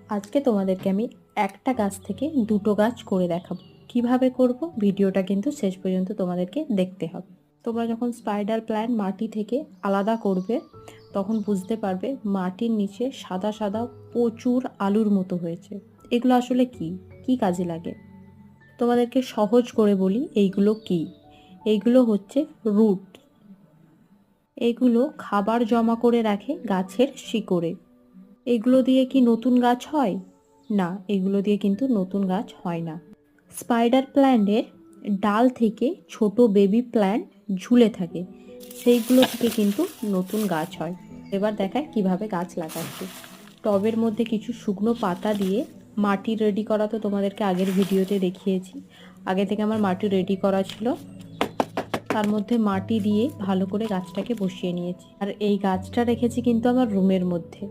আজকে তোমাদেরকে আমি একটা গাছ থেকে দুটো গাছ করে দেখাবো। কিভাবে করব ভিডিওটা কিন্তু শেষ পর্যন্ত তোমাদেরকে দেখতে হবে। তোমরা যখন স্পাইডার প্ল্যান্ট মাটি থেকে আলাদা করবে তখন বুঝতে পারবে মাটির নিচে সাদা সাদা প্রচুর আলুর মতো হয়েছে। এগুলো আসলে কি কাজে লাগে তোমাদেরকে সহজ করে বলি। এইগুলো কি? এইগুলো হচ্ছে রুট। এগুলো খাবার জমা করে রাখে গাছের শিকড়ে। এগুলো দিয়ে কি নতুন গাছ হয়? না, এগুলো দিয়ে কিন্তু নতুন গাছ হয় না। স্পাইডার প্ল্যান্টের ডাল থেকে ছোট বেবি প্ল্যান্ট ঝুলে থাকে, সেইগুলো থেকে কিন্তু নতুন গাছ হয়। এবার দেখায় কিভাবে গাছ লাগাচ্ছে। টবের মধ্যে কিছু শুকনো পাতা দিয়ে মাটি রেডি করা তো তোমাদেরকে আগের ভিডিওতে দেখিয়েছি। আগে থেকে আমার মাটি রেডি করা ছিল, তার মধ্যে মাটি দিয়ে ভালো করে গাছটাকে বসিয়ে নিয়েছি। আর এই গাছটা রেখেছি কিন্তু আমার রুমের মধ্যে।